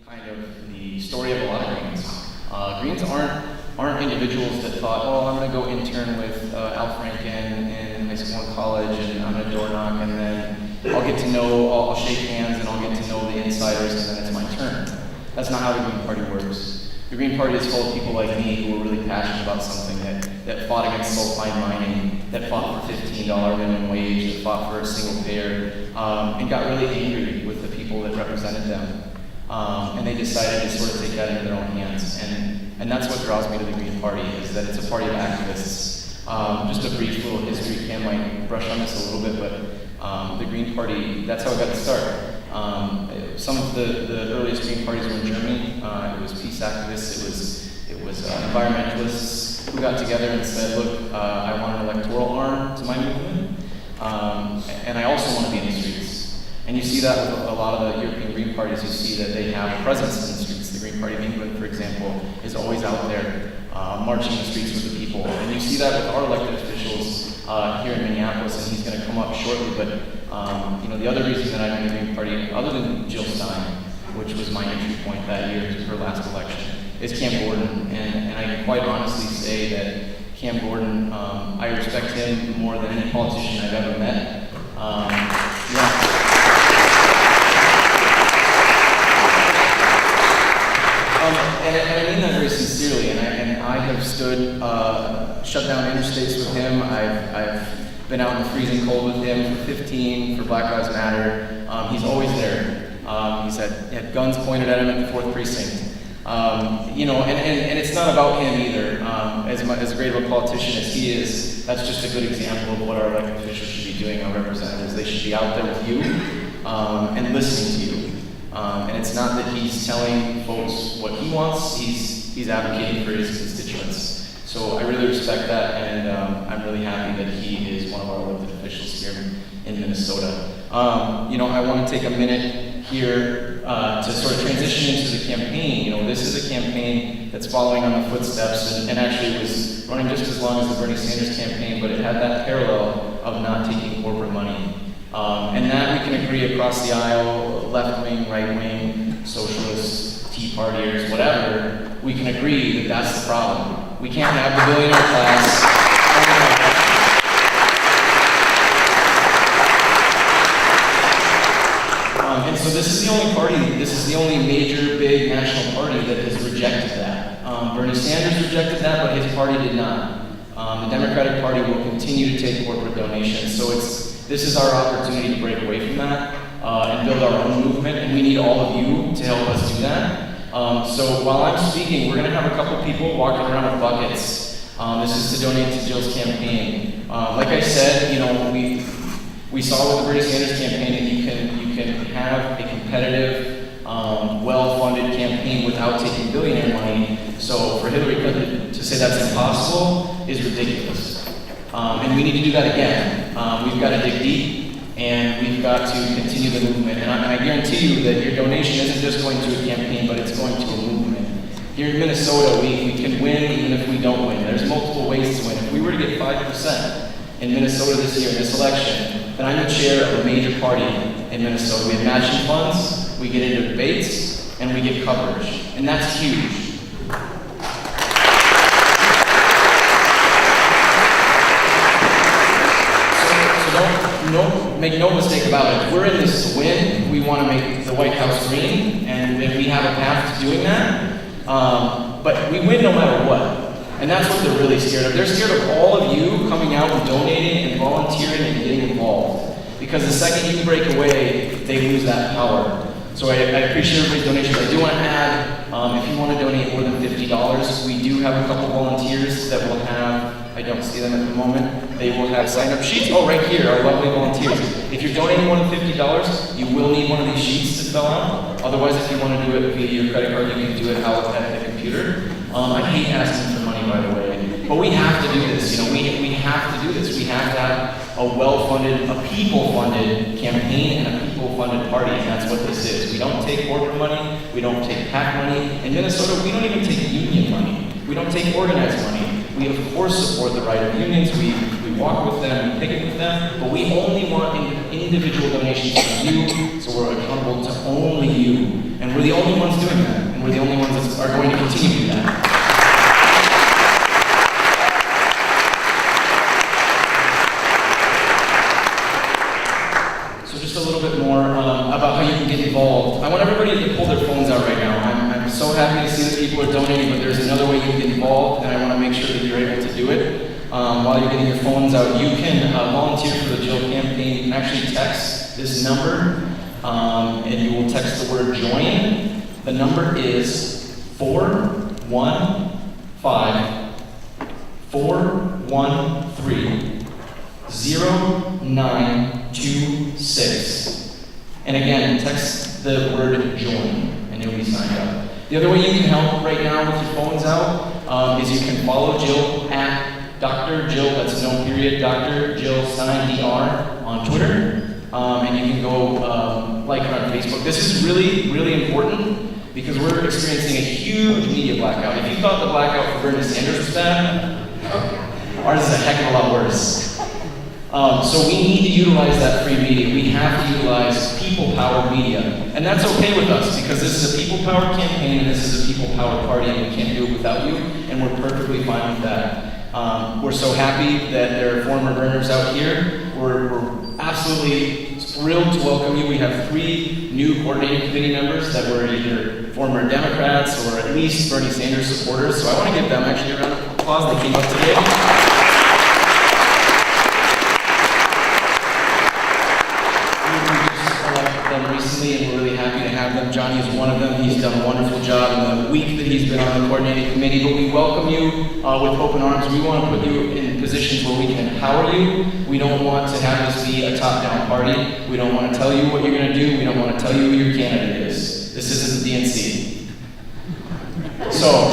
kind of the story of a lot of Greens. Greens aren't individuals that thought, oh, I'm going to go intern with Al Franken in high school and college, and I'm going to door knock, and then I'll shake hands, and I'll get to know the insiders, and then it's my turn. That's not how the Green Party works. The Green Party is full of people like me who are really passionate about something, that fought against sulfide mining, that fought for $15 minimum wage, that fought for a single payer, and got really angry with the people that represented them. And they decided to sort of take that into their own hands. And that's what draws me to the Green Party, is that it's a party of activists. Just a brief little history, Cam might brush on this a little bit, but the Green Party, that's how it got to start. Some of the earliest Green Parties were in Germany. It was peace activists, it was environmentalists who got together and said, look, I want an electoral arm to my movement, and I also want to be in the streets. And you see that with a lot of the European Green Parties. You see that they have a presence in the streets. The Green Party of England, for example, is always out there marching the streets with the people. And you see that with our elected officials here in Minneapolis, and he's going to come up shortly. But the other reason that I'm in the Green Party, other than Jill Stein, which was my entry point that year to her last election, is Cam Gordon. And I can quite honestly say that Cam Gordon, I respect him more than any politician I've ever met. And I mean that very sincerely, and I have stood shut down interstates with him. I've been out in the freezing cold with him for 15 for Black Lives Matter. He's always there. He had guns pointed at him at the 4th Precinct. And it's not about him either. As great of a politician as he is, that's just a good example of what our elected officials should be doing, our representatives. They should be out there with you and listening to you. And it's not that he's telling folks what he wants, he's advocating for his constituents. So I really respect that, and I'm really happy that he is one of our elected officials here in Minnesota. I want to take a minute here to sort of transition into the campaign. This is a campaign that's following on the footsteps, and actually was running just as long as the Bernie Sanders campaign, but it had that parallel of not taking corporate money. And that we can agree across the aisle, left wing, right wing, socialists, Tea Partiers, whatever, we can agree that that's the problem. We can't have the billionaire class. And so this is the only major, big national party that has rejected that. Bernie Sanders rejected that, but his party did not. The Democratic Party will continue to take corporate donations. So this is our opportunity to break away from that and build our own movement, and we need all of you to help us do that. So while I'm speaking, we're going to have a couple people walking around with buckets. This is to donate to Jill's campaign. Like I said, we saw with the Bernie Sanders campaign that you can have a competitive, well-funded campaign without taking billionaire money. So for Hillary Clinton to say that's impossible is ridiculous. And we need to do that again. We've got to dig deep, and we've got to continue the movement. And I guarantee you that your donation isn't just going to a campaign, but it's going to a movement. Here in Minnesota, we can win even if we don't win. There's multiple ways to win. If we were to get 5% in Minnesota this year, in this election, then I'm the chair of a major party in Minnesota. We have matching funds, we get into debates, and we get coverage. And that's huge. Make no mistake about it. We're in this to win. We want to make the White House green, and we have a path to doing that. But we win no matter what. And that's what they're really scared of. They're scared of all of you coming out and donating and volunteering and getting involved. Because the second you break away, they lose that power. So I appreciate everybody's donations. I do want to add, if you want to donate more than $50, we do have a couple volunteers that will have, I don't see them at the moment, they will have sign-up sheets. Oh, right here, our lovely volunteers. If you're donating more than $50, you will need one of these sheets to fill out. Otherwise, if you want to do it via your credit card, you can do it out at the computer. I hate asking for money, by the way, but we have to do this. We have to do this. We have to have a well-funded, a people-funded campaign and a people-funded party, and that's what this is. We don't take corporate money. We don't take PAC money. In Minnesota, we don't even take union money. We don't take organized money. We, of course, support the right of unions. We we walk with them, we picket with them, but we only want individual donations from you, so we're accountable to only you. And we're the only ones doing that, and we're the only ones that are going to continue to do that. Just a little bit more about how you can get involved. I want everybody to pull their phones out right now. I'm so happy to see that people are donating, but there's another way you can get involved, and I want to make sure that you're able to do it. While you're getting your phones out, you can volunteer for the Jill campaign. You can actually text this number, and you will text the word JOIN. The number is 415-413-0926. And again, text the word JOIN, and you'll be signed up. The other way you can help right now with your phones out is you can follow Jill at Dr. Jill, that's no period, Dr. Jill Stein, DR, on Twitter. And you can go like her on Facebook. This is really, really important because we're experiencing a huge media blackout. If you thought the blackout for Bernie Sanders was bad, ours is a heck of a lot worse. So we need to utilize that free media. We have to utilize people-powered media. And that's okay with us because this is a people-powered campaign and this is a people-powered party and we can't do it without you, and we're perfectly fine with that. We're so happy that there are former burners out here. We're absolutely thrilled to welcome you. We have 3 new coordinating committee members that were either former Democrats or at least Bernie Sanders supporters. So I want to give them actually a round of applause. They came up today. Recently, and we're really happy to have them. Johnny is one of them. He's done a wonderful job in the week that he's been on the coordinating committee, but we welcome you with open arms. We want to put you in positions where we can empower you. We don't want to have this be a top-down party. We don't want to tell you what you're going to do. We don't want to tell you who your candidate is. This isn't the DNC. So,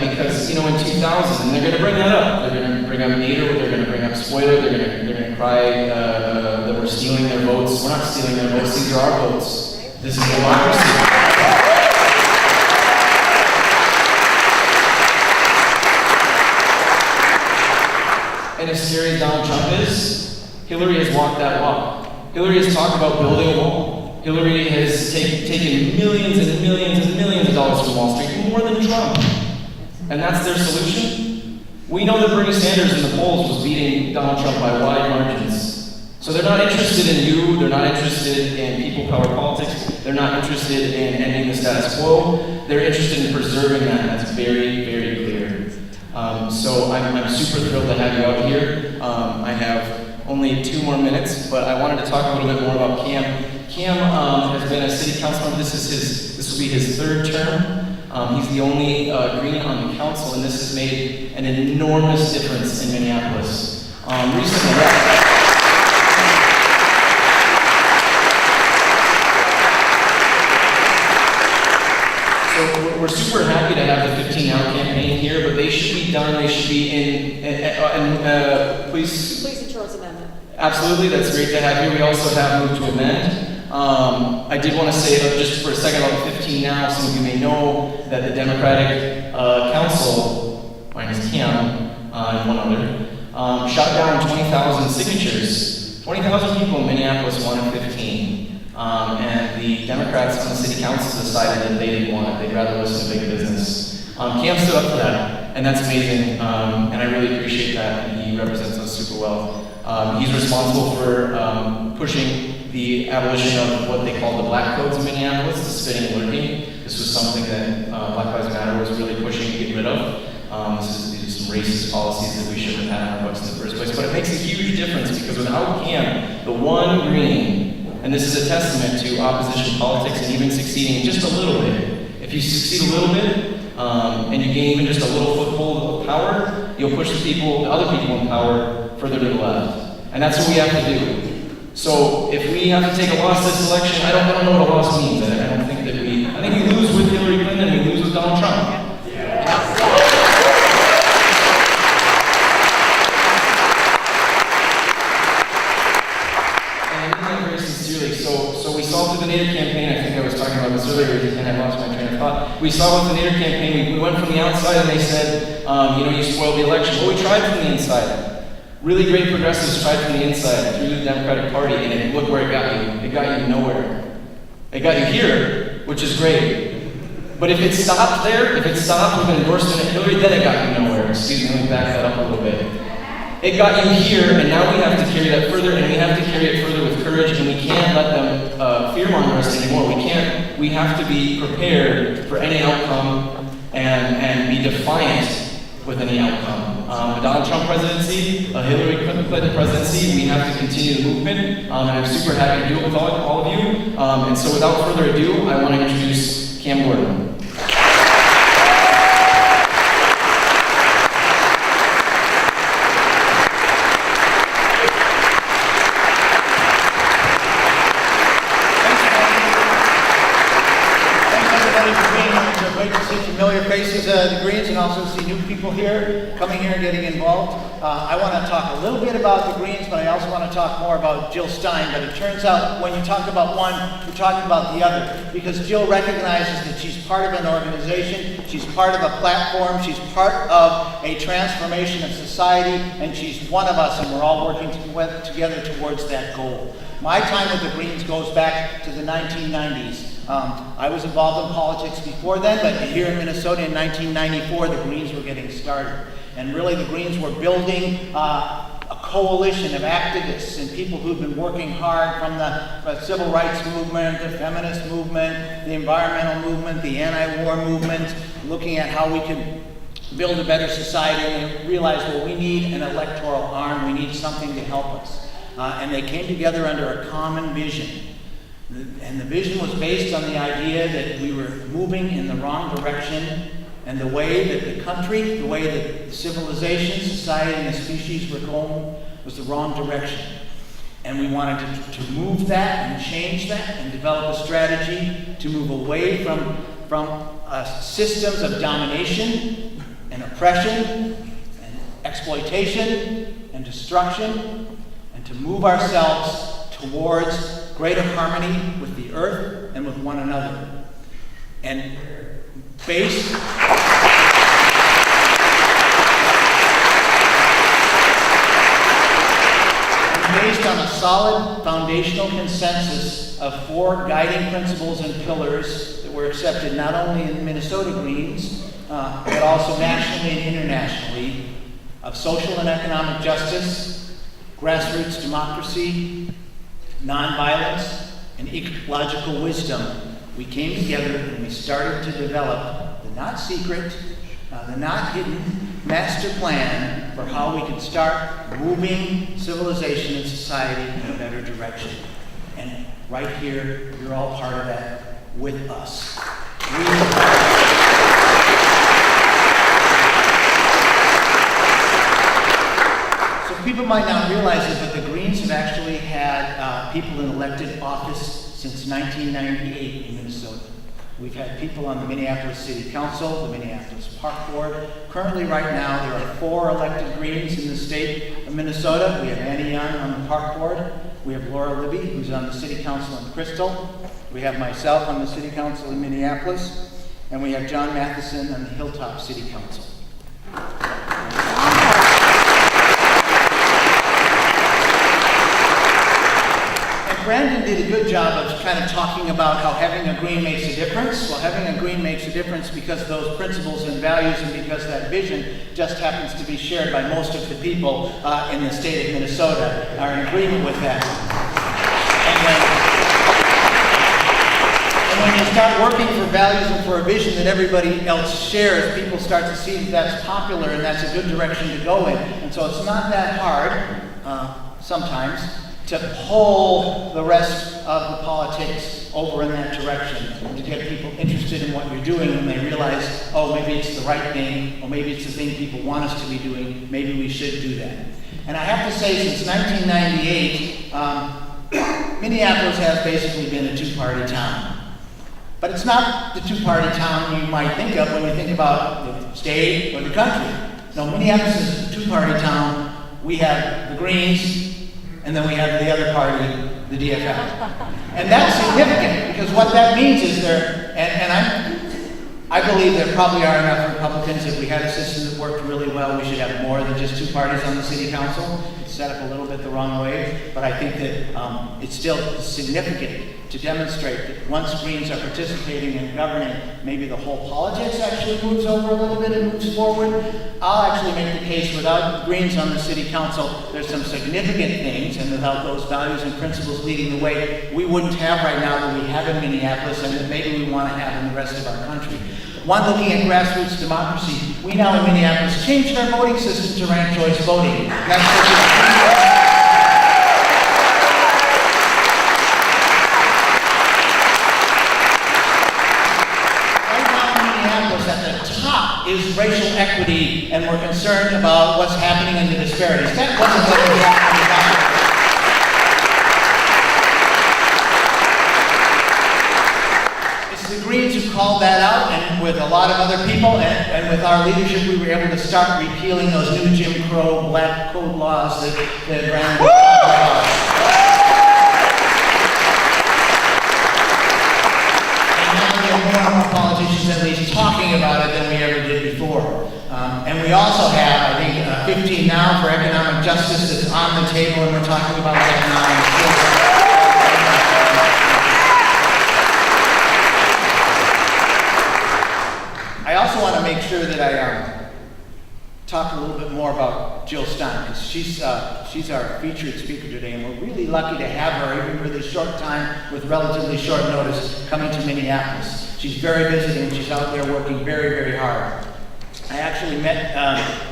because, in 2000, and they're going to bring that up. They're going to bring up Nader, they're going to bring up Spoiler, they're going to cry that we're stealing their votes. We're not stealing their votes, these are our votes. This is democracy. And as scary as Donald Trump is, Hillary has walked that walk. Hillary has talked about building a wall. Hillary has taken millions and millions and millions of dollars from Wall Street, more than Trump. And that's their solution? We know that Bernie Sanders in the polls was beating Donald Trump by wide margins. So they're not interested in you, they're not interested in people-powered politics, they're not interested in ending the status quo, they're interested in preserving that, and that's very, very clear. So I'm super thrilled to have you out here. I have only 2 more minutes, but I wanted to talk a little bit more about Cam. Cam has been a city councilman. This will be his 3rd term. He's the only Green on the council, and this has made an enormous difference in Minneapolis. Recently, so we're super happy to have the 15-hour campaign here, but they should be done. They should be in police and Charles amendment. Absolutely, that's great to have you. We also have moved to amend. I did want to say just for a second about the 15 now. Some of you may know that the Democratic Council, minus Cam and one other, shot down 20,000 signatures. 20,000 people in Minneapolis wanted 15. And the Democrats on the city council decided that they didn't want it. They'd rather listen to big business. Cam stood up for that, and that's amazing. And I really appreciate that, and he represents us super well. He's responsible for pushing the abolition of what they call the black codes in Minneapolis, the spitting and lurking. This was something that Black Lives Matter was really pushing to get rid of. These are some racist policies that we shouldn't have had in our books in the first place. But it makes a huge difference because without Cam, the one Green, and this is a testament to opposition politics and even succeeding just a little bit. If you succeed a little bit, and you gain even just a little foothold of power, you'll push the other people in power further to the left. And that's what we have to do. So if we have to take a loss this election, I don't know what a loss means. I think we lose with Hillary Clinton, we lose with Donald Trump. And I mean that very sincerely. So we saw through the Nader and I lost my train of thought. We saw with the Nader campaign, we went from the outside and they said, you spoiled the election. Well, we tried from the inside. Really great progressives tried from the inside through the Democratic Party, and look where it got you. It got you nowhere. It got you here, which is great. But if it stopped there, if it stopped with an endorsement of Hillary, then it got you nowhere. Excuse me, let me back that up a little bit. It got you here, and now we have to carry that further, and we have to carry it further with courage, and we can't let them fearmonger us anymore. We have to be prepared for any outcome and be defiant with any outcome. A Donald Trump presidency, a Hillary Clinton presidency, we have to continue the movement, and I'm super happy to do it with all of you. And so without further ado, I want to introduce Cam Gordon. Familiar faces of the Greens, and also see new people here, coming here and getting involved. I want to talk a little bit about the Greens, but I also want to talk more about Jill Stein. But it turns out when you talk about one, you're talking about the other, because Jill recognizes that she's part of an organization, she's part of a platform, she's part of a transformation of society, and she's one of us, and we're all working together towards that goal. My time with the Greens goes back to the 1990s. I was involved in politics before then, but here in Minnesota in 1994, the Greens were getting started. And really the Greens were building a coalition of activists and people who've been working hard from the civil rights movement, the feminist movement, the environmental movement, the anti-war movement, looking at how we could build a better society, and realized, well, we need an electoral arm, we need something to help us. And they came together under a common vision. And the vision was based on the idea that we were moving in the wrong direction, and the way that the country, the way that civilization, society, and the species were going was the wrong direction. And we wanted to move that and change that and develop a strategy to move away from systems of domination and oppression and exploitation and destruction, and to move ourselves towards greater harmony with the earth and with one another. And based on a solid foundational consensus of 4 guiding principles and pillars that were accepted not only in Minnesota Greens, but also nationally and internationally, of social and economic justice, grassroots democracy, nonviolence, and ecological wisdom, we came together and we started to develop the not secret, the not hidden master plan for how we could start moving civilization and society in a better direction. And right here, you're all part of that with us. People might not realize it, but the Greens have actually had people in elected office since 1998 in Minnesota. We've had people on the Minneapolis City Council, the Minneapolis Park Board. Currently, right now, there are 4 elected Greens in the state of Minnesota. We have Annie Young on the Park Board. We have Laura Libby, who's on the City Council in Crystal. We have myself on the City Council in Minneapolis. And we have John Matheson on the Hilltop City Council. Brandon did a good job of kind of talking about how having a green makes a difference. Well, having a green makes a difference because those principles and values, and because that vision just happens to be shared by most of the people in the state of Minnesota are in agreement with that. And when you start working for values and for a vision that everybody else shares, people start to see that that's popular and that's a good direction to go in. And so it's not that hard, sometimes, to pull the rest of the politics over in that direction, and to get people interested in what you're doing when they realize, oh, maybe it's the right thing, or maybe it's the thing people want us to be doing, maybe we should do that. And I have to say, since 1998, Minneapolis has basically been a two-party town. But it's not the two-party town you might think of when you think about the state or the country. No, Minneapolis is a two-party town. We have the Greens, and then we have the other party, the DFL. And that's significant, because what that means is I believe there probably are enough Republicans. If we had a system that worked really well, we should have more than just 2 parties on the city council. It's set up a little bit the wrong way, but I think that it's still significant to demonstrate that once Greens are participating in governing, maybe the whole politics actually moves over a little bit and moves forward. I'll actually make the case without Greens on the city council, there's some significant things, and without those values and principles leading the way, we wouldn't have right now that we have in Minneapolis and that maybe we want to have in the rest of our country. One, looking at grassroots democracy, we now in Minneapolis changed our voting system to ranked choice voting. Is racial equity, and we're concerned about what's happening in the disparities. That wasn't what was happening. It's the Greens who called that out, and with a lot of other people, and with our leadership, we were able to start repealing those new Jim Crow black code laws that ran the laws. More politicians at least talking about it than we ever did before. And we also have, I think, 15 now for economic justice that's on the table, and we're talking about economic justice. I also want to make sure that I talk a little bit more about Jill Stein, because she's our featured speaker today, and we're really lucky to have her, even for this short time, with relatively short notice, coming to Minneapolis. She's very busy, and she's out there working very, very hard. I actually met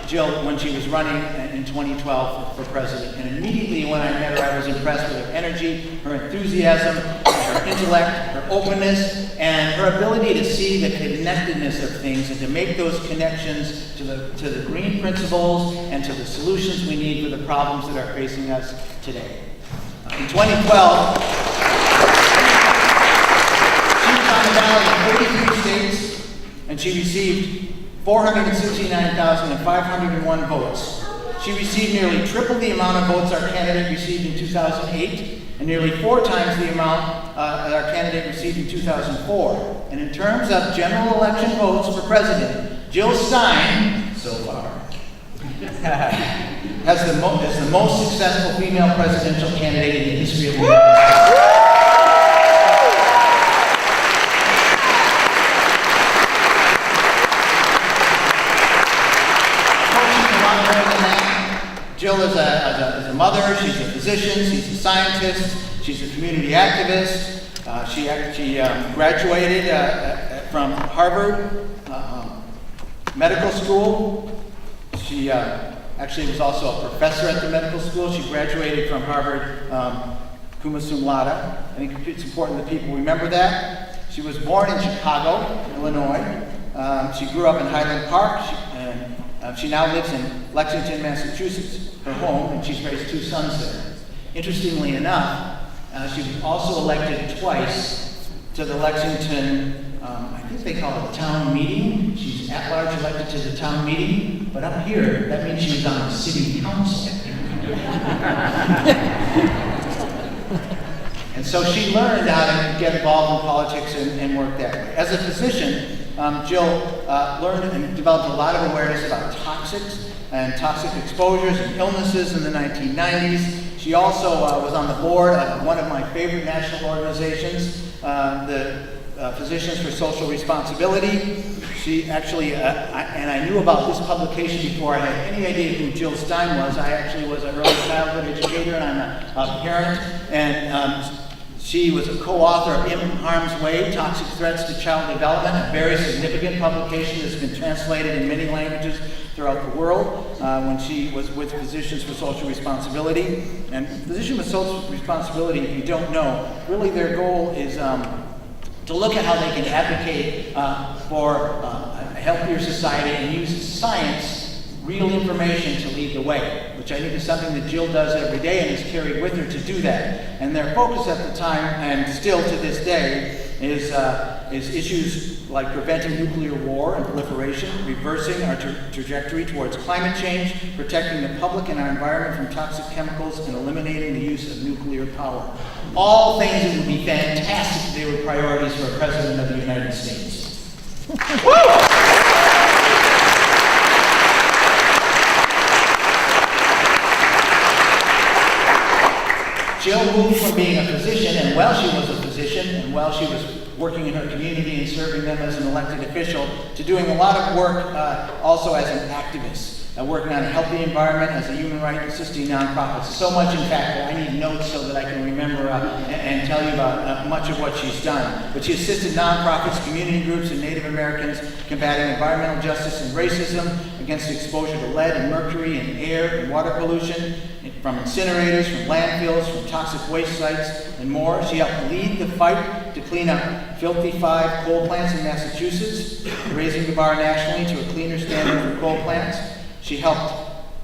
Jill when she was running in 2012 for president, and immediately when I met her, I was impressed with her energy, her enthusiasm, her intellect, her openness, and her ability to see the connectedness of things and to make those connections to the green principles and to the solutions we need for the problems that are facing us today. In 2012, she was on the ballot in 43 states, and she received 469,501 votes. She received nearly triple the amount of votes our candidate received in 2008, and nearly 4 times the amount that our candidate received in 2004. And in terms of general election votes for president, Jill Stein, so far, is the most successful female presidential candidate in the history of the United States. Jill is a mother, she's a physician, she's a scientist, she's a community activist. She graduated from Harvard Medical School. She actually was also a professor at the medical school. She graduated from Harvard cum laude. I think it's important that people remember that. She was born in Chicago, Illinois. She grew up in Highland Park. She now lives in Lexington, Massachusetts, her home, and she's raised 2 sons there. Interestingly enough, she was also elected twice to the Lexington, I think they call it the town meeting. She's at-large elected to the town meeting, but up here, that means she's on the city council. And so she learned how to get involved in politics and work that way. As a physician, Jill learned and developed a lot of awareness about toxics and toxic exposures and illnesses in the 1990s. She also was on the board of one of my favorite national organizations, the Physicians for Social Responsibility. She actually, and I knew about this publication before I had any idea who Jill Stein was. I actually was an early childhood educator, and I'm a parent, and she was a co-author of In Harm's Way, Toxic Threats to Child Development, a very significant publication that's been translated in many languages throughout the world when she was with Physicians for Social Responsibility. And Physicians for Social Responsibility, if you don't know, really their goal is to look at how they can advocate for a healthier society and use science, real information to lead the way, which I think is something that Jill does every day and is carried with her to do that. And their focus at the time, and still to this day, is issues like preventing nuclear war and proliferation, reversing our trajectory towards climate change, protecting the public and our environment from toxic chemicals, and eliminating the use of nuclear power. All things that would be fantastic if they were priorities for a president of the United States. while she was a physician and while she was working in her community and serving them as an elected official, to doing a lot of work also as an activist. Working on a healthy environment as a human rights assisting nonprofits. So much, in fact, that I need notes so that I can remember and tell you about much of what she's done. But she assisted nonprofits, community groups, and Native Americans combating environmental justice and racism, against exposure to lead and mercury in air and water pollution, from incinerators, from landfills, from toxic waste sites, and more. She helped lead the fight to clean up filthy 5 coal plants in Massachusetts, raising the bar nationally to a cleaner standard for coal plants. She helped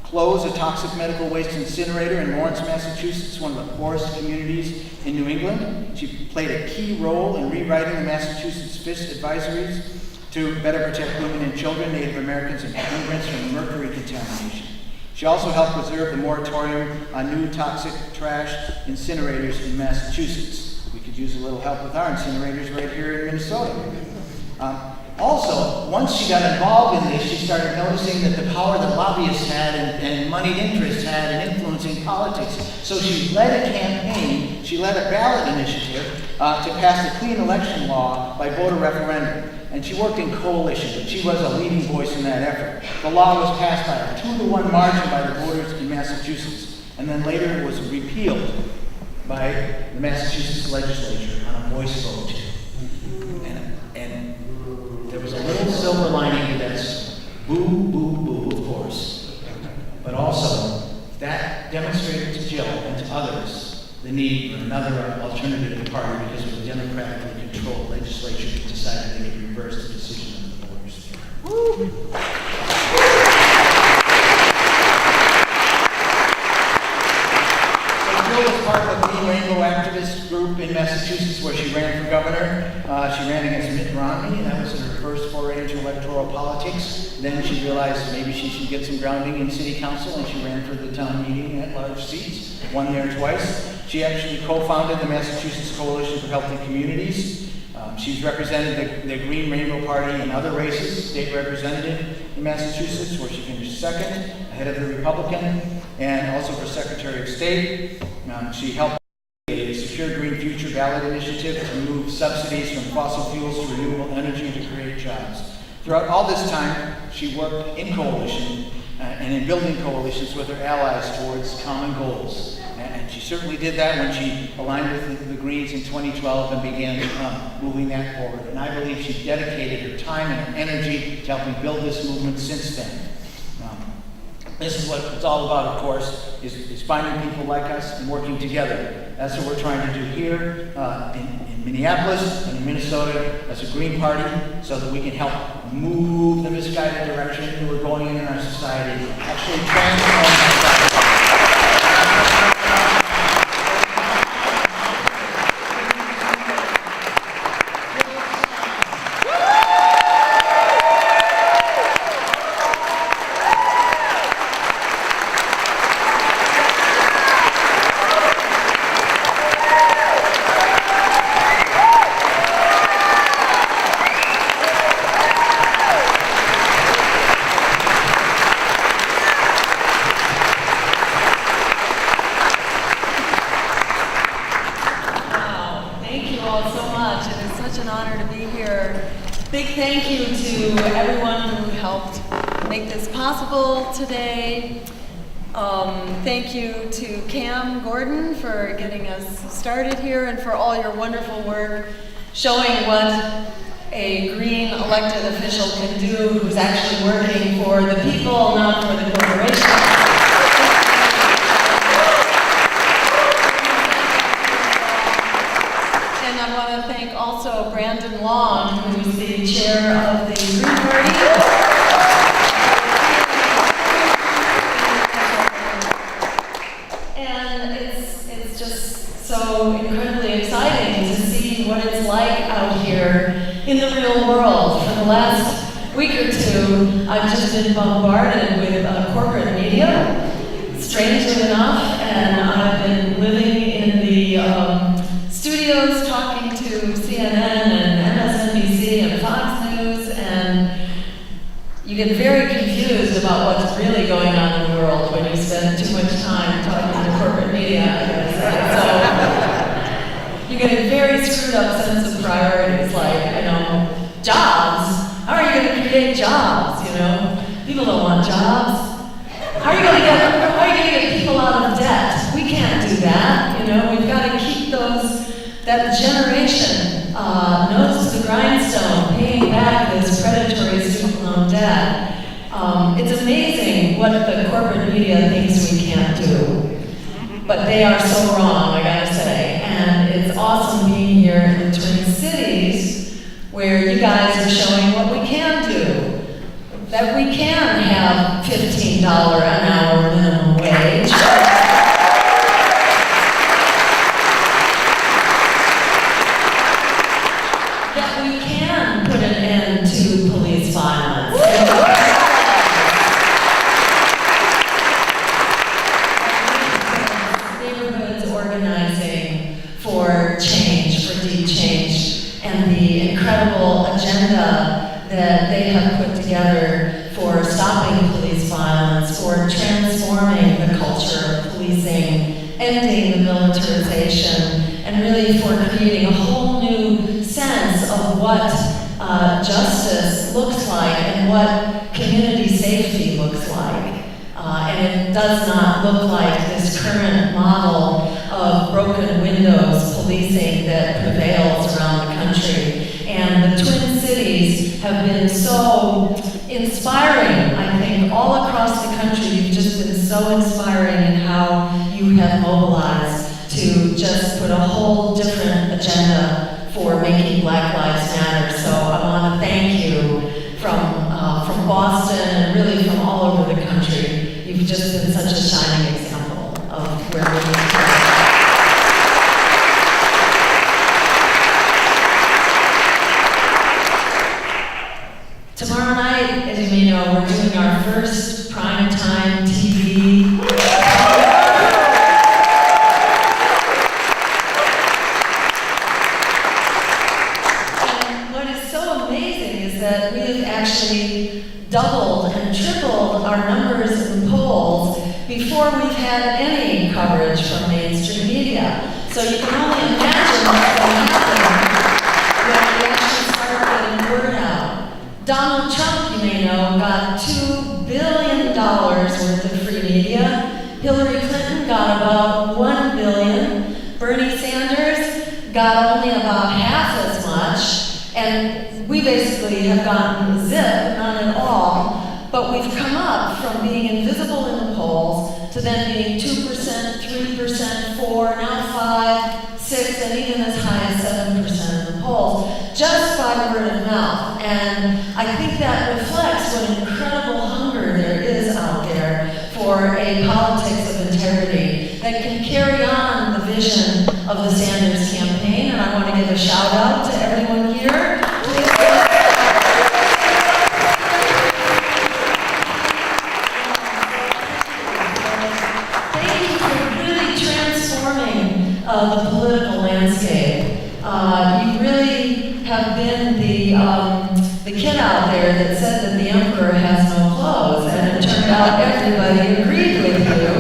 close a toxic medical waste incinerator in Lawrence, Massachusetts, one of the poorest communities in New England. She played a key role in rewriting the Massachusetts FIST advisories to better protect women and children, Native Americans, and immigrants from mercury contamination. She also helped preserve the moratorium on new toxic trash incinerators in Massachusetts. We could use a little help with our incinerators right here in Minnesota. Also, once she got involved in this, she started noticing that the power that lobbyists had and moneyed interests had in influencing politics. So she led a campaign, she led a ballot initiative to pass the clean election law by voter referendum. And she worked in coalition, but she was a leading voice in that effort. The law was passed by a 2-to-1 margin by the voters in Massachusetts, and then later it was repealed by the Massachusetts legislature on a voice vote. And there was a little silver lining to that story. Boo, boo, boo, of course. But also, that demonstrated to Jill and to others the need for another alternative party because of the democratically controlled legislature that decided they could reverse the decision of the voters. Woo! Jill was part of the Green Rainbow activist group in Massachusetts where she ran for governor. She ran against Mitt Romney, and that was her first foray into electoral politics. Then she realized maybe she should get some grounding in city council, and she ran for the town meeting at large seats, won there twice. She actually co-founded the Massachusetts Coalition for Healthy Communities. She's represented the Green Rainbow Party in other races, state representative in Massachusetts, where she finished second, ahead of the Republican, and also for Secretary of State. She helped a Secure Green Future ballot initiative to move subsidies from fossil fuels to renewable energy to create jobs. Throughout all this time, she worked in coalition and in building coalitions with her allies towards common goals. And she certainly did that when she aligned with the Greens in 2012 and began moving that forward. And I believe she dedicated her time and her energy to helping build this movement since then. This is what it's all about, of course, is finding people like us and working together. That's what we're trying to do here in Minneapolis and in Minnesota as a Green Party, so that we can help move the misguided direction that we're going in our society, actually transform our society. Today. Thank you to Cam Gordon for getting us started here and for all your wonderful work showing what a green elected official can do who's actually working for the people, not for the corporations. And I want to thank also Brandon Long, who's the chair of the Green Party. So incredibly exciting to see what it's like out here in the real world. For the last week or two, I've just been bombarded with corporate media, strangely enough, and I've been living in the studios talking to CNN and MSNBC and Fox News, and you get very confused about what's really going on in the world when you spend too much time talking to corporate media, I gotta say. So you get a very screwed up sense of priorities, like, jobs. How are you going to create jobs, People don't want jobs. How are you going to get people out of debt? We can't do that, We've got to keep that generation nose to the grindstone, paying back this predatory student loan debt. It's amazing what the corporate media thinks we can't do. But they are so wrong, I gotta say. And it's awesome being here in the Twin Cities, where you guys are showing what we can do. That we can have $15 an hour minimum wage. That we can put an end to police violence. Neighborhoods organizing for change, for deep change, and the incredible agenda that they have put together for stopping police violence, for transforming the culture of policing, ending the militarization, and really for creating a whole new sense of what justice looks like and what community safety looks like. And it does not look like this current model of broken windows policing that prevails around the country. And the Twin Cities have been so inspiring, I think, all across the country. You've just been so inspiring in how you have mobilized to just put a whole different agenda for making Black Lives Matter. So I want to thank you from Boston and really from all over the country. You've just been such a shining example of where we need to go. Tomorrow night, as you may know, we're doing our first primetime TV. And what is so amazing is that we have actually doubled and tripled our numbers in polls before we've had any coverage from mainstream media. So you can only imagine what's going to happen when we actually start getting word out. Donald Trump, you may know, got $2 billion worth of free media. Hillary Clinton got about $1 billion. Bernie Sanders got only about half as much. And we basically have gotten zip, none at all. But we've come up from being invisible in the polls to then being 2%, 3%, 4%, now 5%, 6%, and even as high as 7% in the polls, just by word of mouth. And I think that reflects what incredible hunger there is out there for a politics of integrity that can carry on the vision of the Sanders campaign. And I want to give a shout out to everyone here. Thank you for really transforming the political landscape. You really have been the kid out there that said that the emperor has no clothes, and it turned out everybody agreed with you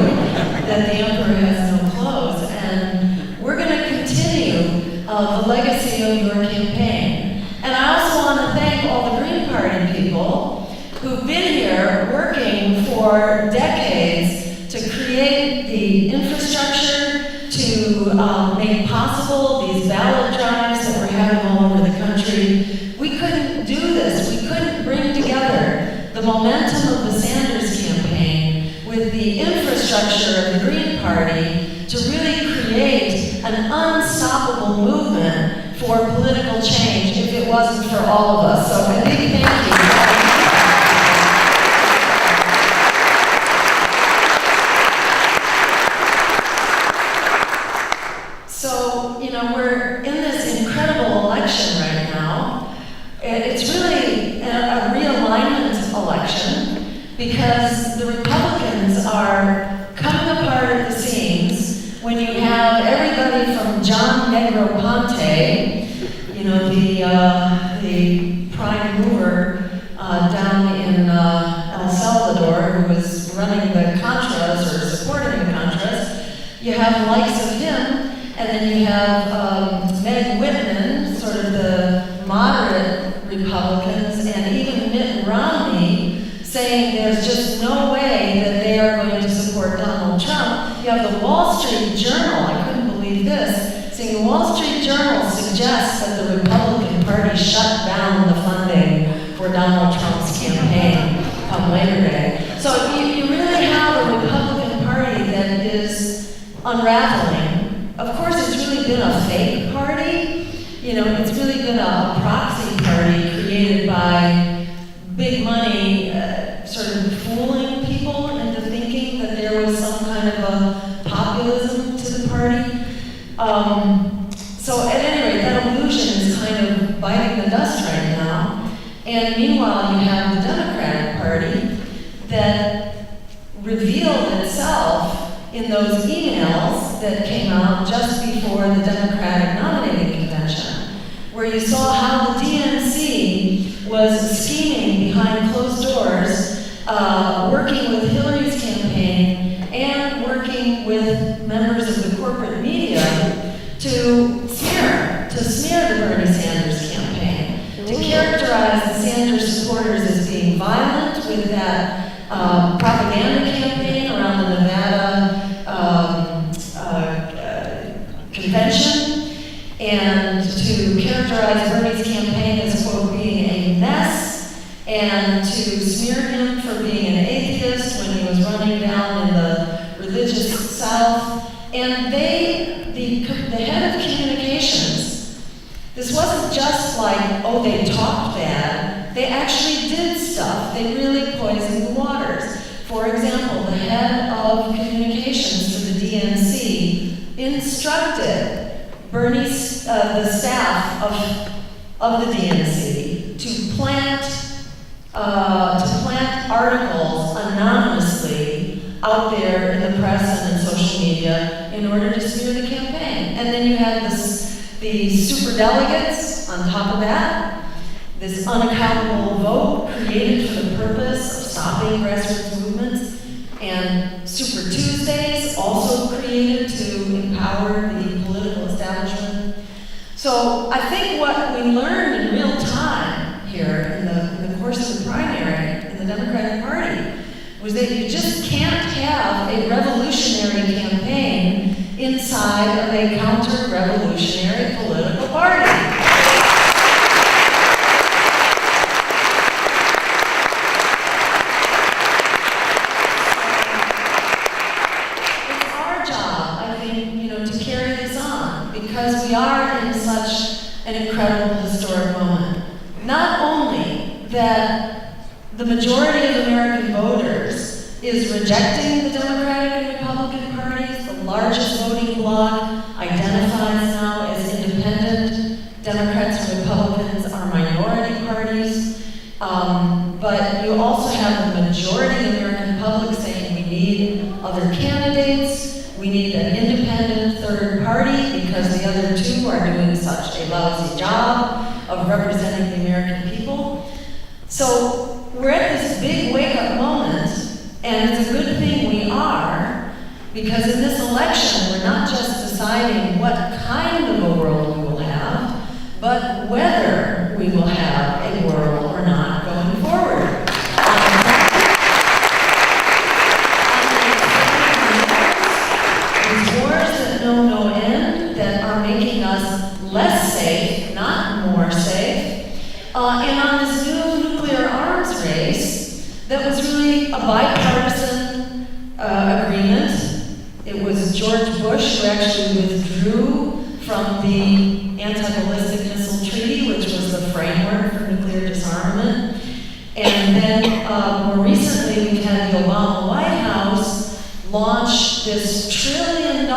that the emperor has no clothes. And we're going to continue the legacy of your campaign. And I also want to thank all the Green Party people who've been here working for decades to create the infrastructure to make possible these ballot drives that we're having all over the country. We couldn't do this. We couldn't bring together the momentum of the Sanders campaign with the infrastructure of the Green Party to really create an unstoppable movement for political change if it wasn't for all of us. So a big thank you. So, we're in this incredible election right now. It's really a realignment election because the Republicans are coming apart at the seams when you have everybody from John Negroponte, the prime mover down in El Salvador, who was running the Contras or supporting the Contras. You have the likes of him, and then you have Republicans, and even Mitt Romney saying there's just no way that they are going to support Donald Trump. You have the Wall Street Journal, I couldn't believe this, saying the Wall Street Journal suggests that the Republican Party shut down the funding for Donald Trump's campaign come Labor Day. So you really have a Republican Party that is unraveling. Of course, it's really been a fake party. You know, it's really been a proxy party created by big money sort of fooling people into thinking that there was some kind of a populism to the party. So at any rate, that illusion is kind of biting the dust right now. And meanwhile, you have the Democratic Party that revealed itself in those emails that came out just before the Democratic nominating convention, where you saw how the DNC was scheming behind closed doors, working with Hillary's campaign and working with members of the corporate media to smear the Bernie Sanders campaign, to characterize the Sanders supporters as being violent with that propaganda campaign around the Nevada convention, and to characterize Bernie's campaign as, quote, being a mess, and to smear him for being an atheist when he was running down in the religious South. And the head of communications, this wasn't just like, oh, they talked bad. They actually did stuff. They really poisoned the waters. For example, the head of communications for the DNC instructed the staff of the DNC to plant articles anonymously out there in the press and in social media in order to smear the campaign. And then you had the superdelegates on top of that, this unaccountable vote created for the purpose of stopping grassroots movements, and Super Tuesdays also created to empower the political establishment. So I think what we learned in real time here in the course of the primary in the Democratic Party was that you just can't have a revolutionary campaign inside of a counter-revolutionary political party. It's our job, I think, to carry this on, because we are in such an incredible historic moment. Not only that the majority of American voters is rejecting the Democratic and Republican parties. The largest voting bloc identifies now as independent. Democrats and Republicans are minority parties. But you also have the majority of the American public saying we need other candidates, we need an independent third party because the other two are doing such a lousy job of representing the American people. So we're at this big wake-up moment, and it's a good thing we are, because in this election, we're not just deciding what kind of a world we will have, but whether we will have a world or not going forward. These wars that know no end, that are making us less safe, not more safe, and on this new nuclear arms race that was really a bipartisan agreement. It was George Bush who actually withdrew from the anti-ballistic missile treaty, which was the framework for nuclear disarmament. And then more recently, we had the Obama White House launch this $1 trillion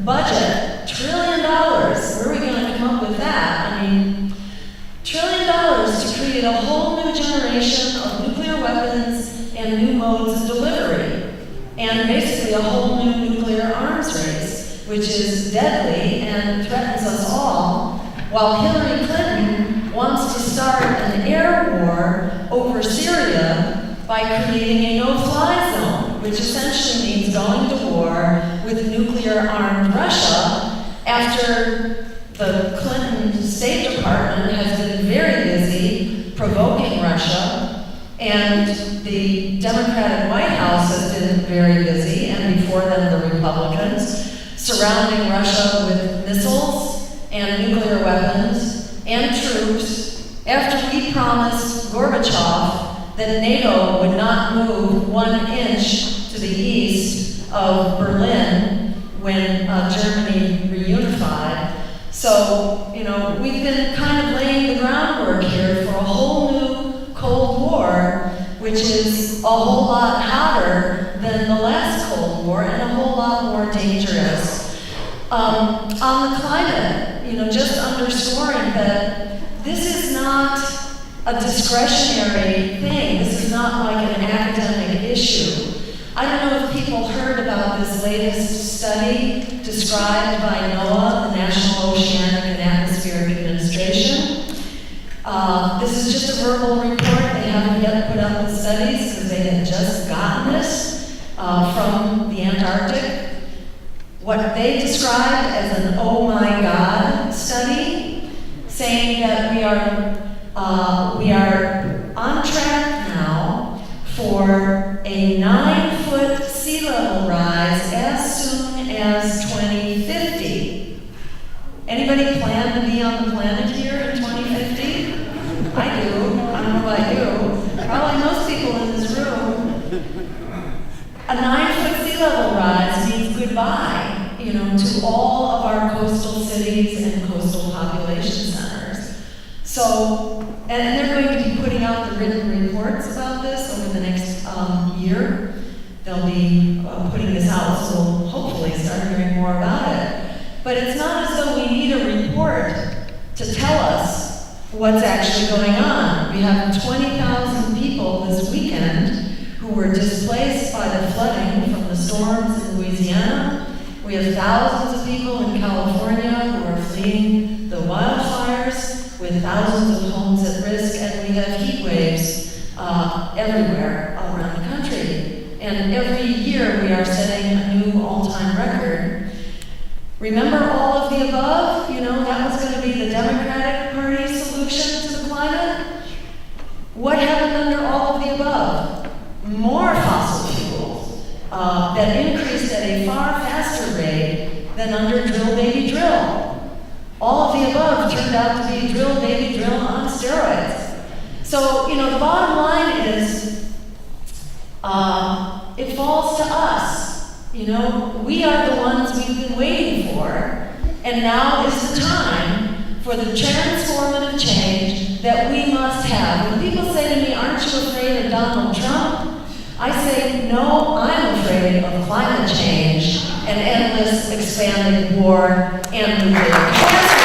budget. $1 trillion. Where are we going to come up with that? I mean, $1 trillion to create a whole new generation of nuclear weapons and new modes of delivery, and basically a whole new nuclear arms race, which is deadly and threatens us all, while Hillary Clinton wants to start an air war over Syria by creating a no-fly zone, which essentially means going to war with nuclear-armed Russia after the Clinton State Department has been very busy revoking Russia, and the Democratic White House has been very busy, and before them the Republicans, surrounding Russia with missiles and nuclear weapons and troops after we promised Gorbachev that NATO would not move 1 inch to the east of Berlin when Germany reunified. So, you know, we've been kind of laying the groundwork here for a whole new Cold War, which is a whole lot hotter than the last Cold War and a whole lot more dangerous. On the climate, you know, just underscoring that this is not a discretionary thing. This is not like an academic issue. I don't know if people heard about this latest study described by NOAA, the National Oceanic and Atmospheric Administration. This is just a verbal report. They haven't yet put out the studies because they had just gotten this from the Antarctic. What they described as an oh my God study, saying that we are on track now for a 9-foot sea level rise as soon as 2050. Anybody plan to be on the planet here in 2050? I do. I don't know about you. Probably most people in this room. A 9-foot sea level rise means goodbye, you know, to all of our coastal cities and coastal population centers. So, and they're going to be putting out the written reports about this over the next year. They'll be putting this out, so we'll hopefully start hearing more about it. But it's not as though we need a report to tell us what's actually going on. We have 20,000 people this weekend who were displaced by the flooding from the storms in Louisiana. We have thousands of people in California who are fleeing the wildfires with thousands of homes at risk, and we have heat waves everywhere around the country. And every year we are setting a new all-time record. Remember all of the above? You know, that was going to be the Democratic Party solution to the climate. What happened under all of the above? More fossil fuels that increased at a far faster rate than under drill, baby, drill. All of the above turned out to be drill, baby, drill on steroids. So, you know, the bottom line is it falls to us. You know, we are the ones we've been waiting for, and now is the time for the transformative change that we must have. When people say to me, aren't you afraid of Donald Trump? I say, no, I'm afraid of climate change and endless expanding war and nuclear capacity.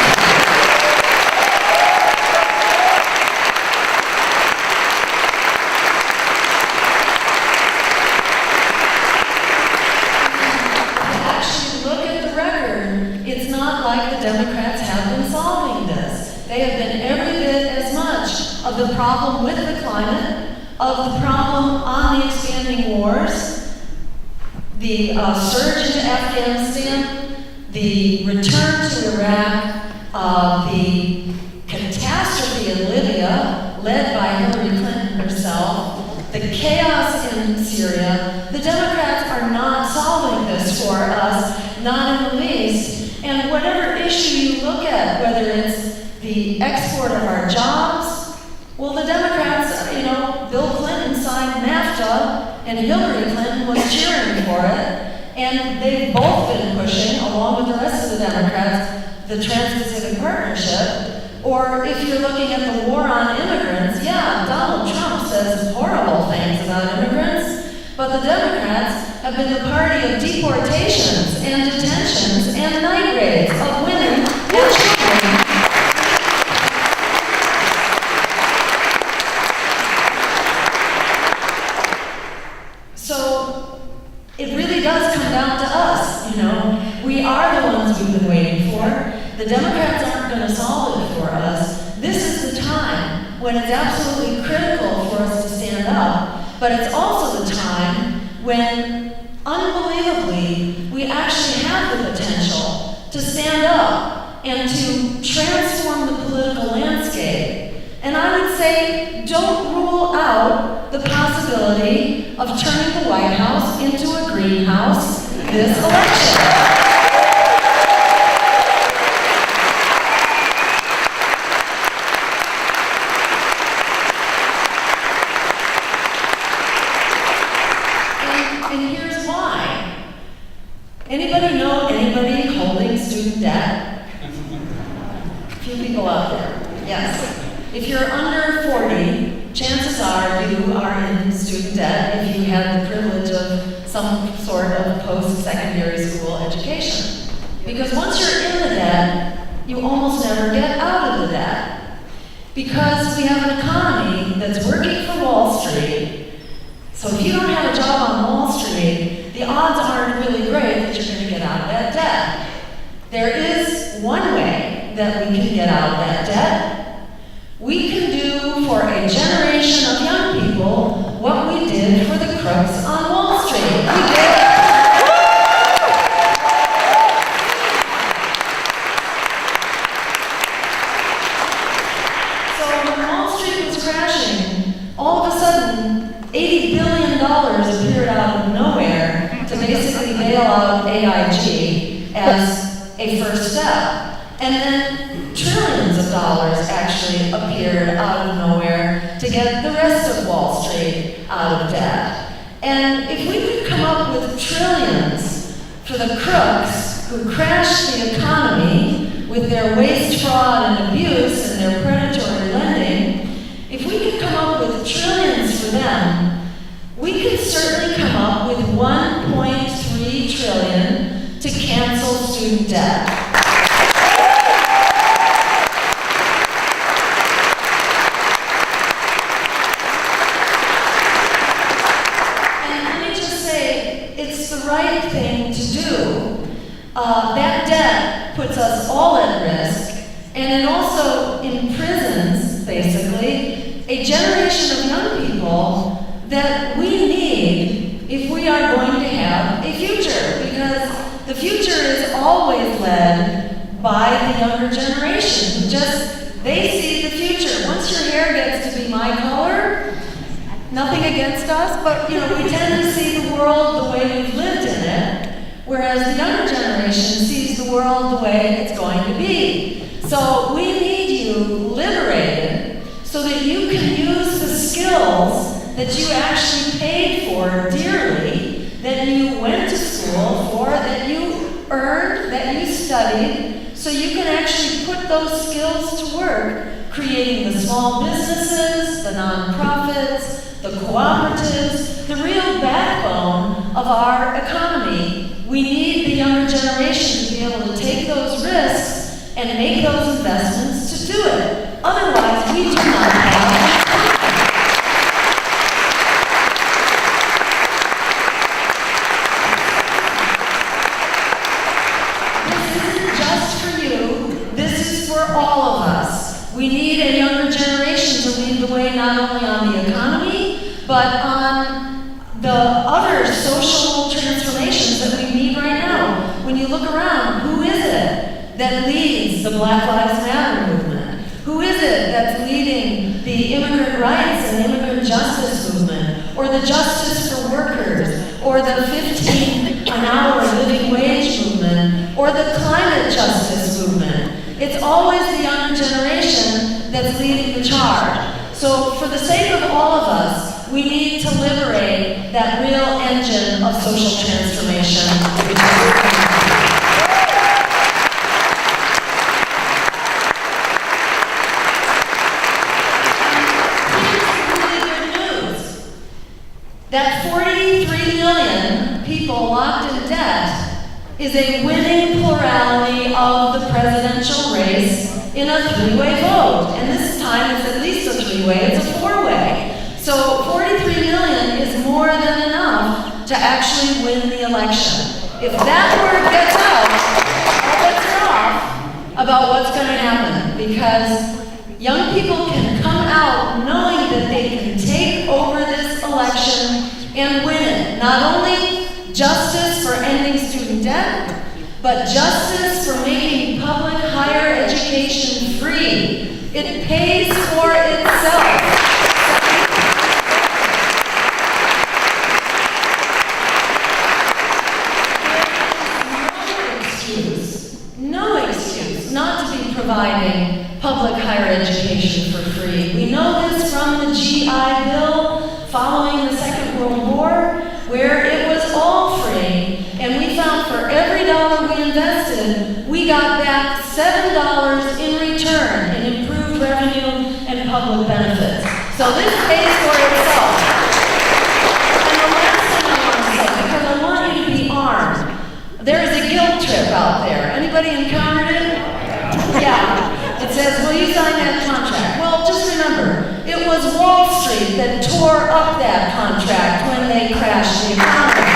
Democrats have been solving this. They have been every bit as much of the problem with the climate, of the problem on the expanding wars, the surge into Afghanistan, the return to Iraq, the catastrophe in Libya, led by Hillary Clinton herself, the chaos in Syria. The Democrats are not solving this for us, not in the least. And whatever issue you look at, whether it's the export of our jobs, well, the Democrats, you know, Bill Clinton signed NAFTA, and Hillary Clinton was cheering for it, and they've both been pushing, along with the rest of the Democrats, the Trans-Pacific Partnership. Or if you're looking at the war on immigrants, yeah, Donald Trump says horrible things about immigrants, but the Democrats have been the party of deportations and detentions and night raids of women and children. So it really does come down to us, you know. We are the ones we've been waiting for. The Democrats aren't going to solve it for us. This is the time when it's absolutely critical for us to stand up, but it's also the time when, unbelievably, we actually have the potential to stand up and to transform the political landscape. And I would to say, don't rule out the possibility of turning the White House into a greenhouse this election. And here's why. Anybody know anybody holding student debt? A few people out there. Yes. If you're under 40, chances are you are in student debt if you had the privilege of some sort of post-secondary school education. Because once you're in the debt, you almost never get out of the debt. Because we have an economy that's working for Wall Street. So if you don't have a job on Wall Street, the odds aren't really great that you're going to get out of that debt. There is one way that we can get out of that debt. We can do for a generation of young people what we did for the crooks on Wall Street. We did. So when Wall Street was crashing, all of a sudden, $80 billion appeared out of nowhere to basically bail out AIG as a first step. And then trillions of dollars actually appeared out of nowhere to get the rest of Wall Street out of debt. And if we could come up with trillions for the crooks who crashed the economy with their waste, fraud, and abuse and their predatory lending, if we could come up with trillions for them, we could certainly come up with $1.3 trillion to cancel student debt. It's the right thing to do. That debt puts us all at risk, and it also imprisons, basically, a generation of young people that we need if we are going to have a future, because the future is always led by the younger generation. They see the future. Once your hair gets to be my color, nothing against us, but we tend to see the world the way we've lived in it, whereas the younger generation sees the world the way it's going to be. So we need you liberated so that you can use the skills that you actually paid for dearly, that you went to school for, that you earned, that you studied, so you can actually put those skills to work, creating the small businesses, the nonprofits, the cooperatives, the real backbone of our economy. We need the younger generation to be able to take those risks and make those investments to do it. Otherwise, we do not have. This isn't just for you, this is for all of us. We need a younger generation to lead the way not only on the economy, but on the other social transformations that we need right now. When you look around, who is it that leads the Black Lives Matter movement? Who is it that's leading the immigrant rights and immigrant justice movement? Or the justice for workers? Or the 15 an hour living wage movement? Or the climate justice movement? It's always the younger generation that's leading the charge. So for the sake of all of us, we need to liberate that real engine of social transformation. Here's really good news. That 43 million people locked in debt is a winning plurality of the presidential race in a three-way vote. And this time it's at least a three-way, it's a four-way. So 43 million is more than enough to actually win the election. If that word gets out, all bets are off about what's going to happen, because young people can come out knowing that they can take over this election and win it. Not only justice for ending student debt, but justice for making public higher education free. It pays for itself. So this pays for itself. And the last thing I want to say, because I want you to be armed, there is a guilt trip out there. Anybody encountered it? Yeah. It says, will you sign that contract? Well, just remember, it was Wall Street that tore up that contract when they crashed the economy.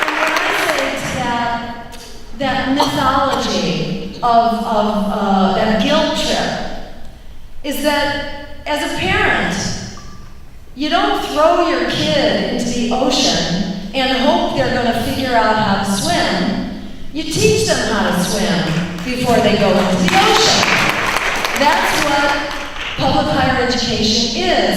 And when I say to that mythology of that guilt trip, is that as a parent, you don't throw your kid into the ocean and hope they're going to figure out how to swim. You teach them how to swim before they go into the ocean. That's what public higher education is.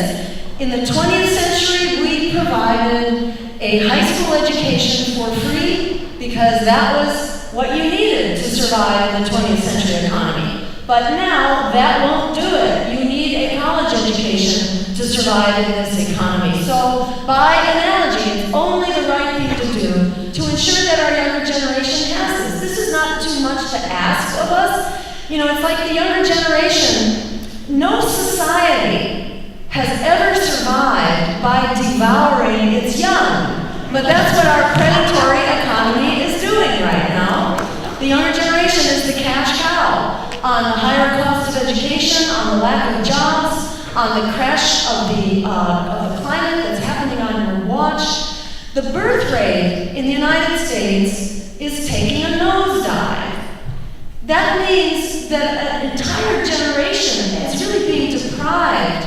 In the 20th century, we provided a high school education for free because that was what you needed to survive in the 20th century economy. But now, that won't do it. You need a college education to survive in this economy. So, by analogy, it's only the right thing to do to ensure that our younger generation has this. This is not too much to ask of us. You know, it's like the younger generation, no society has ever survived by devouring its young. But that's what our predatory economy is doing right now. The younger generation is the cash cow on the higher cost of education, on the lack of jobs, on the crash of the climate that's happening on your watch. The birth rate in the United States is taking a nosedive. That means that an entire generation is really being deprived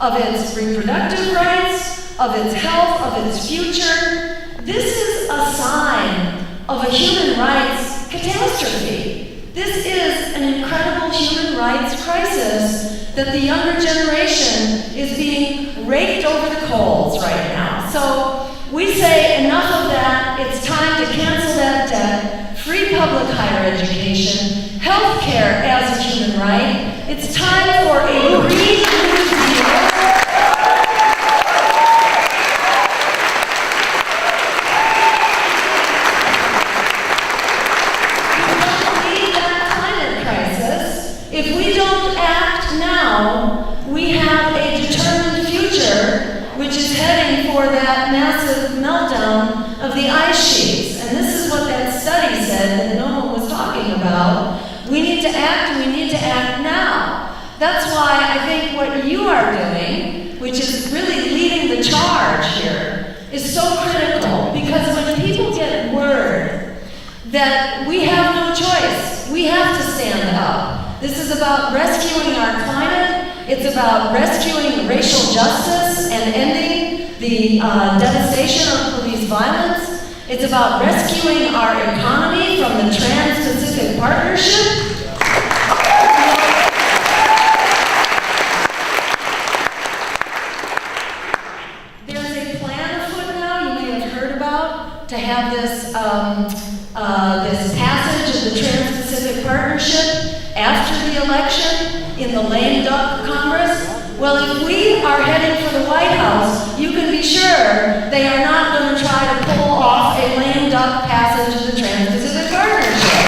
of its reproductive rights, of its health, of its future. This is a sign of a human rights catastrophe. This is an incredible human rights crisis that the younger generation is being raked over the coals right now. So we say enough of that. It's time to cancel that debt, free public higher education, health care as a human right. It's time for a Green New Deal. If we don't act now, we have a determined future, which is heading for that massive meltdown of the ice sheets. And this is what that study said that no one was talking about. We need to act, and we need to act now. That's why I think what you are doing, which is really leading the charge here, is so critical. Because when people get word that we have no choice, we have to stand up. This is about rescuing our climate. It's about rescuing racial justice and ending the devastation of police violence. It's about rescuing our economy from the Trans-Pacific Partnership. There's a plan afoot now, you may have heard about, to have this passage of the Trans-Pacific Partnership after the election in the lame duck Congress. Well, if we are heading for the White House, you can be sure they are not going to try to pull off a lame duck passage of the Trans-Pacific Partnership.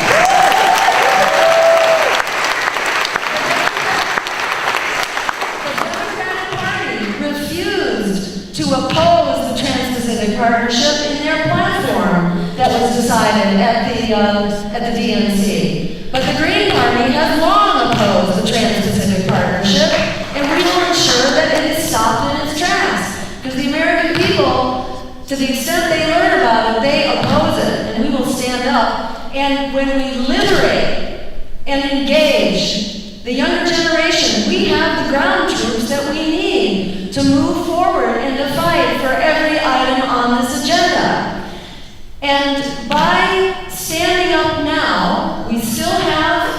The Democratic Party refused to oppose the Trans-Pacific Partnership in their platform that was decided at the DNC. But the Green Party has long opposed the Trans-Pacific Partnership, and we will ensure that it is stopped in its tracks. Because the American people, to the extent they learn about it, they oppose it, and we will stand up. And when we liberate and engage the younger generation, we have the ground troops that we need to move forward and to fight for every item on this agenda. And by standing up now, we still have,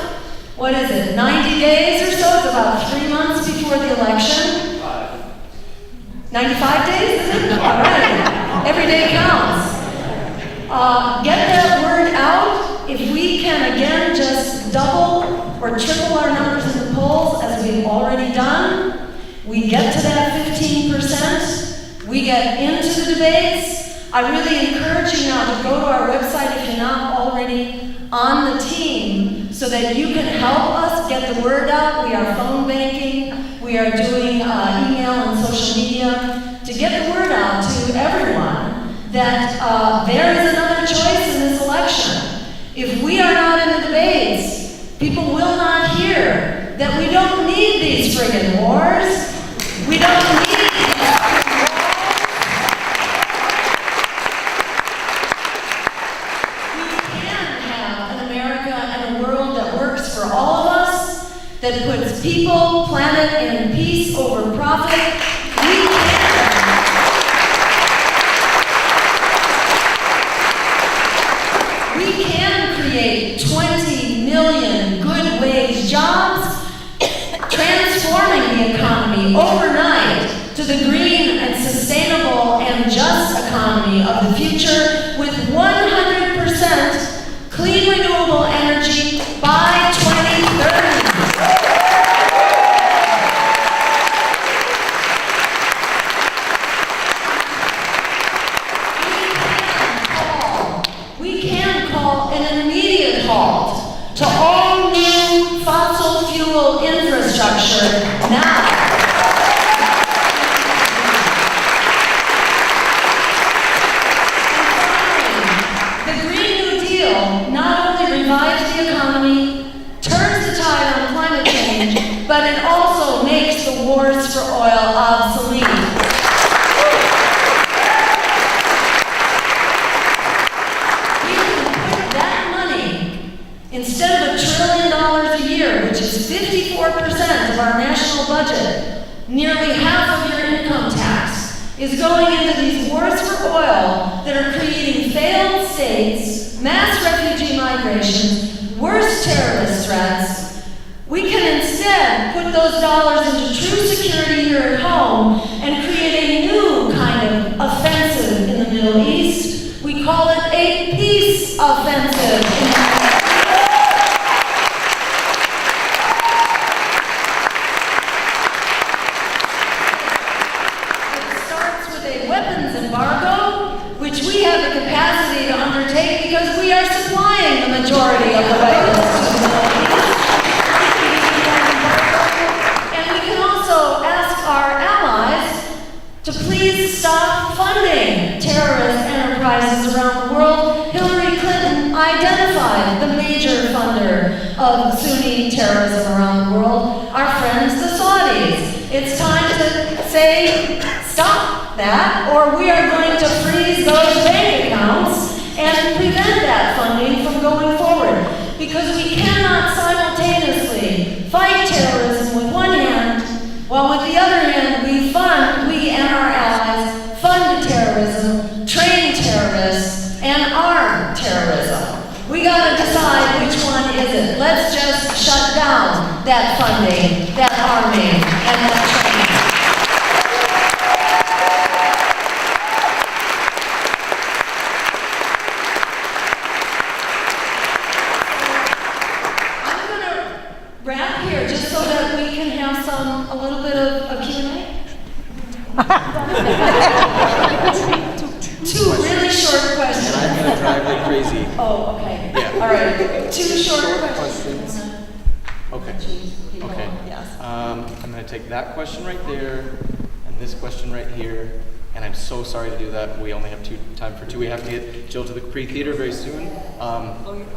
90 days or so? It's about 3 months before the election. 95 days, is it? All right. Every day counts. Get that word out. If we can, again, just double or triple our numbers in the polls, as we've already done, we get to that 15%. We get into the debates. I really encourage you now to go to our website if you're not already on the team, so that you can help us get the word out. We are phone banking, we are doing email and social media to get the word out to everyone that there is another choice in this election. If we are not in the debates, people will not hear that we don't need these friggin' wars. We don't need these friggin' wars. We can have an America and a world that works for all of us, that puts people, planet, and peace over profit. We can create 20 million good wage jobs, transforming the economy overnight to the green and sustainable and just economy of the future with 100% clean renewable energy by 2030. We can call an immediate halt to all new fossil fuel infrastructure now. And finally, the Green New Deal not only revives the economy, turns the tide on climate change, but it also makes the wars for oil obsolete. Instead of $1 trillion a year, which is 54% of our national budget, nearly half of your income tax is going into these wars for oil that are creating failed states, mass refugee migrations, worse terrorist threats. We can instead put those dollars into true security here at home and create a new kind of offensive in the Middle East. We call it a peace offensive in the Middle East. Embargo, which we have the capacity to undertake because we are supplying the majority of the weapons to the Middle East. And we can also ask our allies to please stop funding terrorist enterprises around the world. Hillary Clinton identified the major funder of Sunni terrorism around the world, our friends the Saudis. It's time to say, stop that, or we are going to freeze those bank accounts and prevent that funding from going forward. Because we cannot simultaneously fight terrorism with one hand, while with the other hand we and our allies fund terrorism, train terrorists, and arm terrorism. We gotta decide which one is it. Let's just shut down that funding, that arming, and that training. Wrap here, just so that we can have a little bit of Q&A. Two really short questions. And I'm gonna drive like crazy. Oh, okay. Yeah. All right. Two short questions. Okay. Okay. Yes. I'm gonna take that question right there, and this question right here. And I'm so sorry to do that, but we only have time for two. We have to get Jill to the pre-theater very soon.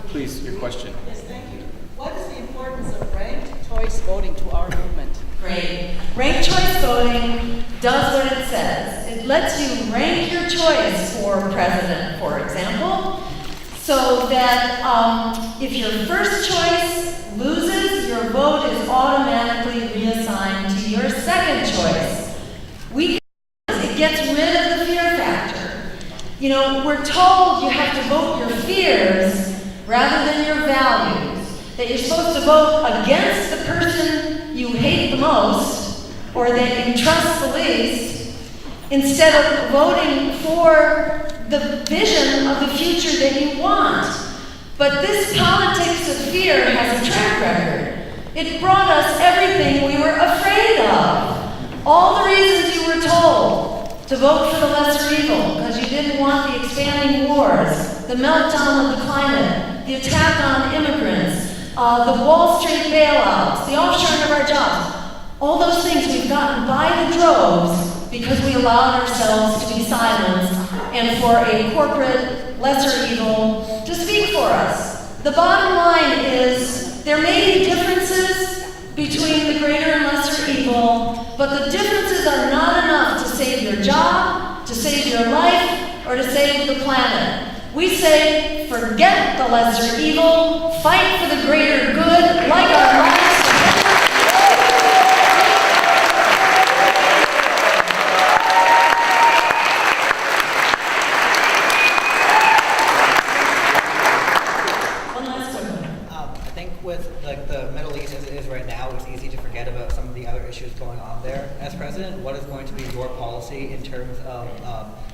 Please, your question. Yes, thank you. What is the importance of ranked choice voting to our movement? Great. Ranked choice voting does what it says. It lets you rank your choice for president, for example, so that if your first choice loses, your vote is automatically reassigned to your second choice. It gets rid of the fear factor. You know, we're told you have to vote your fears rather than your values. That you're supposed to vote against the person you hate the most or that you trust the least instead of voting for the vision of the future that you want. But this politics of fear has a track record. It brought us everything we were afraid of. All the reasons you were told to vote for the lesser evil because you didn't want the expanding wars, the meltdown of the climate, the attack on immigrants, the Wall Street bailouts, the offshoring of our jobs, all those things we've gotten by the droves because we allowed ourselves to be silenced and for a corporate lesser evil to speak for us. The bottom line is there may be differences between the greater and lesser evil, but the differences are not enough to save your job, to save your life, or to save the planet. We say, forget the lesser evil, fight for the greater good, like our lives. One last quick one. I think with like the Middle East as it is right now, it's easy to forget about some of the other issues going on there. As president, what is going to be your policy in terms of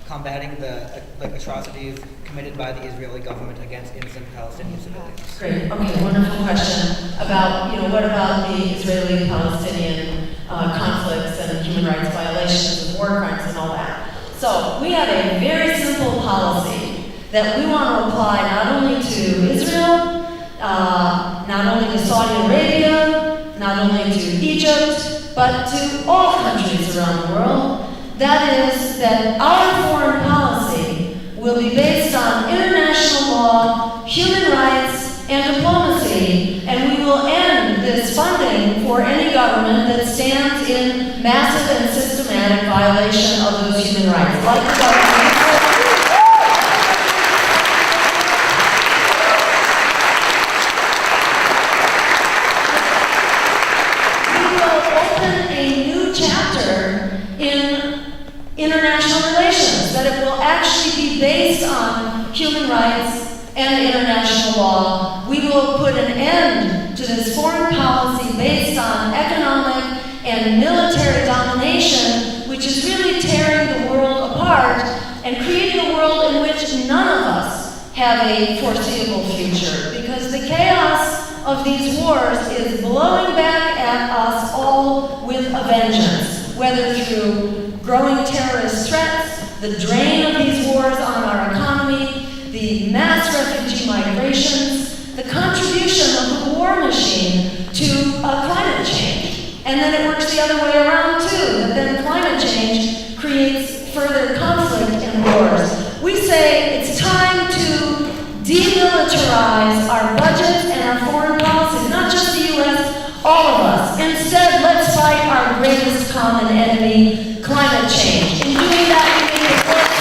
combating the atrocities committed by the Israeli government against innocent Palestinian civilians? Great. Okay, wonderful question about, what about the Israeli-Palestinian conflicts and human rights violations and war crimes and all that? So we have a very simple policy that we want to apply not only to Israel, not only to Saudi Arabia, not only to Egypt, but to all countries around the world. That is that our foreign policy will be based on international law, human rights, and diplomacy, and we will end this funding for any government that stands in massive and systematic violation of those human rights, like the government. International relations, that it will actually be based on human rights and international law. We will put an end to this foreign policy based on economic and military domination, which is really tearing the world apart and creating a world in which none of us have a foreseeable future, because the chaos of these wars is blowing back at us all with a vengeance, whether through growing terrorist threats, the drain of these wars on our economy, the mass refugee migrations, the contribution of the war machine to climate change. And then it works the other way around too, that then climate change creates further conflict and wars. We say it's time to demilitarize our budget and our foreign policies, not just the U.S., all of us. Instead, let's fight our greatest common enemy, climate change. In doing that, we make it work.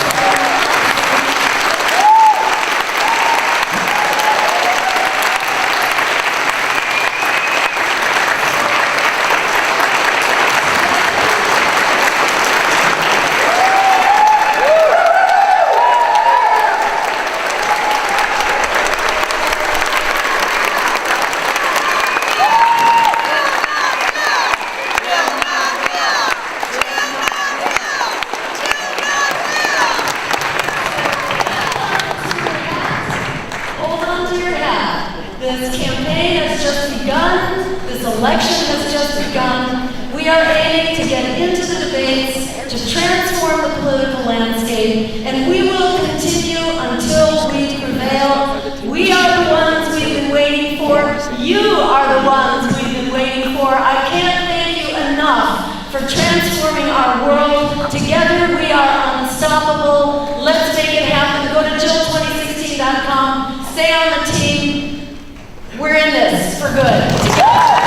This campaign has just begun. This election has just begun. We are aiming to get into the debates, to transform the political landscape, and we will continue until we prevail. We are the ones we've been waiting for. You are the ones we've been waiting for. I can't thank you enough for transforming our world. Together we are unstoppable. Let's make it happen. Go to Jill2016.com. Stay on the team. We're in this for good.